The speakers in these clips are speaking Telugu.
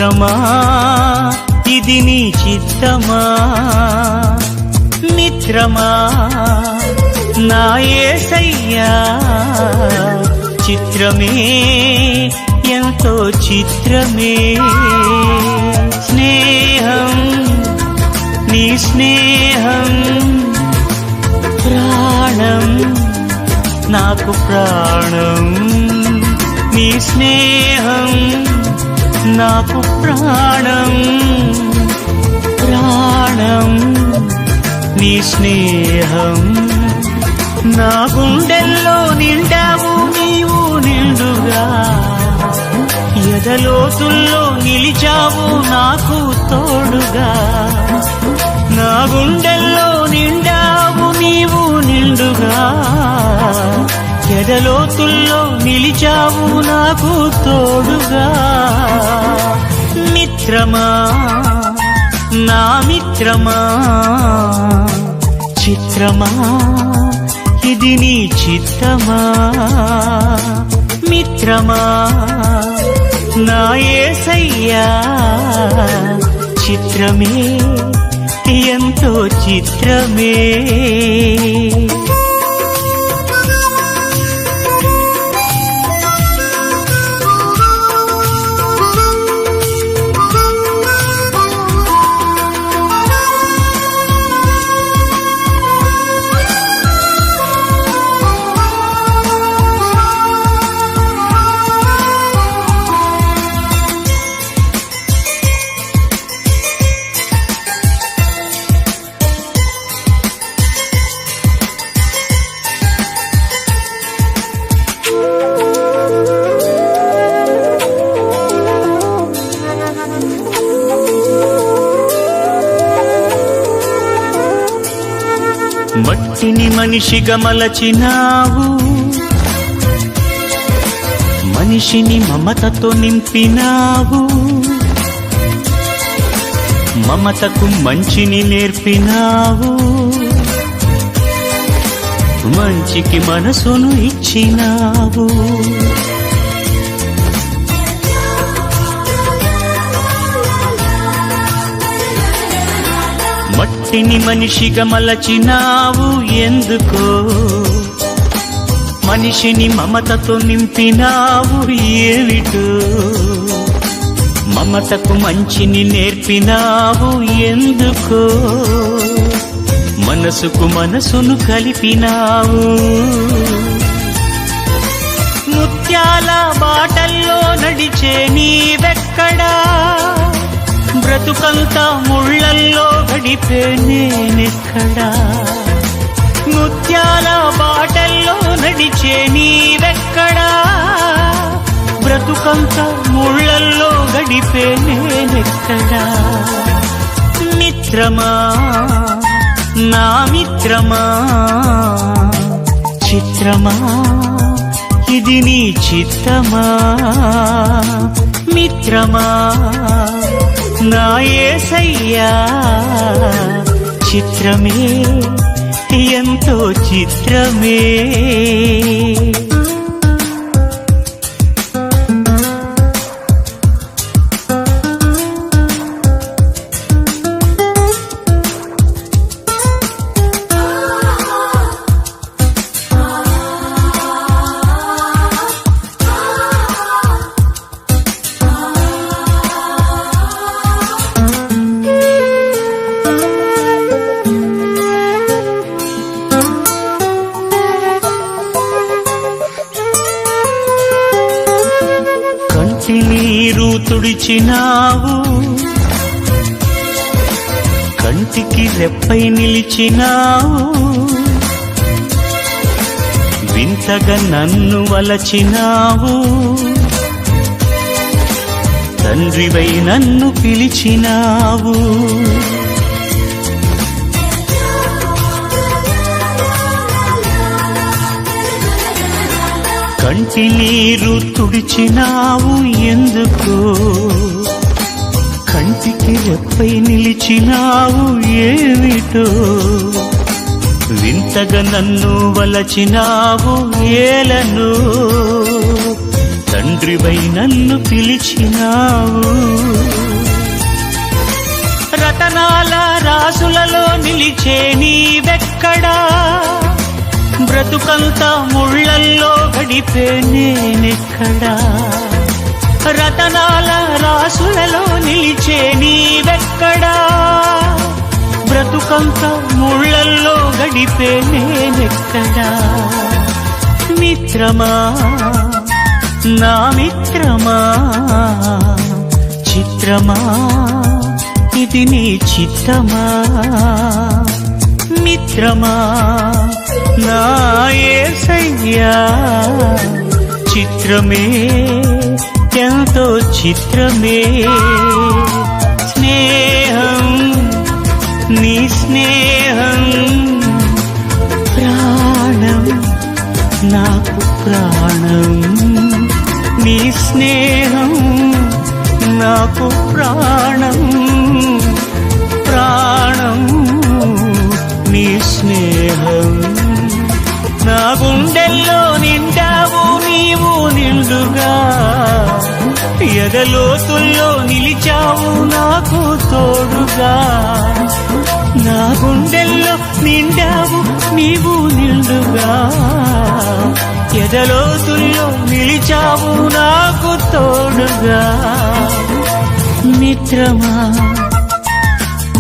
మిత్రమా ఇది నీ చిత్తమా మిత్రమా నా యేసయ్యా చిత్రమే ఎంతో చిత్రమే స్నేహం నీ స్నేహం ప్రాణం నాకు ప్రాణం నీ స్నేహం నాకు ప్రాణం ప్రాణం నీ స్నేహం నా గుండెల్లో నిండావు నీవు నిండుగా ఎదలోతుల్లో నిలిచావు నాకు తోడుగా నా గుండెల్లో నిండావు నీవు నిండుగా ఎదలోతుల్లో నిలిచావు నాకు తోడుగా మిత్రమా నా మిత్రమా చిత్రమా ఇది నీ చిత్తమా మిత్రమా నా యేసయ్యా చిత్రమే ఎంతో చిత్రమే మట్టిని మనిషిగా మలచినావు మనిషిని మమతతో నింపినావు మమతకు మంచిని నేర్పినావు మంచికి మనసును ఇచ్చినావు మట్టిని మనిషిగా మలచినావు ఎందుకో మనిషిని మమతతో నింపినావు ఏమిటో మమతకు మంచిని నేర్పినావు ఎందుకో మనసుకు మనసును కలిపినావు ముత్యాల బాటల్లో నడిచే నీవెక్కడా బ్రతుకంతా ముళ్ళల్లో గడిపే నేనెక్కడా ముత్యాల బాటల్లో నడిచే నీవెక్కడా బ్రతుకంతా ముళ్ళల్లో గడిపే నేనెక్కడా మిత్రమా నా మిత్రమా చిత్రమా ఇది నీ చిత్తమా మిత్రమా నా యేసయ్యా చిత్రమే ఎంతో చిత్రమే నీరు తుడిచినావు కంటికి రెప్పై నిలిచినావు వింతగా నన్ను వలచినావు తండ్రివై నన్ను పిలిచినావు కంటి నీరు తుడిచినావు ఎందుకో కంటికి రెప్పై నిలిచినావు ఏమిటో వింతగా నన్ను వలచినావు ఏలను తండ్రివై నన్ను పిలిచినావు. రతనాల రాసులలో నిలిచే నీవెక్కడా, బ్రతుకంతా ముళ్ళల్లో గడిపే నేనెక్కడా. రతనాల రాసులలో నిలిచే నీవెక్కడా, బ్రతుకంతా ముళ్ళల్లో గడిపే నేనెక్కడా. మిత్రమా నా మిత్రమా, చిత్రమా ఇది నీ చిత్తమా. మిత్రమా నా యేసయ్యా, చిత్రమే ఎంతో చిత్రమే. స్నేహం నీ స్నేహం ప్రాణం నాకు ప్రాణం. నీ స్నేహం నాకు ప్రాణం, ప్రాణం నీ స్నేహం. నా గుండెల్లో నిండావు నీవు నిండుగా, ఎదలోతుల్లో నిలిచావు నాకు తోడుగా. నా గుండెల్లో నిండావు నీవు నిండుగా, ఎదలోతుల్లో నిలిచావు నాకు తోడుగా. మిత్రమా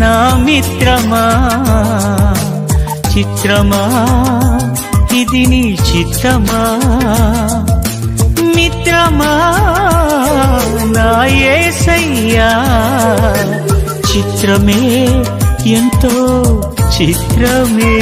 నా మిత్రమా, చిత్రమా ఇది నీ చిత్తమా. మిత్రమా నా యేసయ్యా, చిత్రమే ఎంతో చిత్రమే.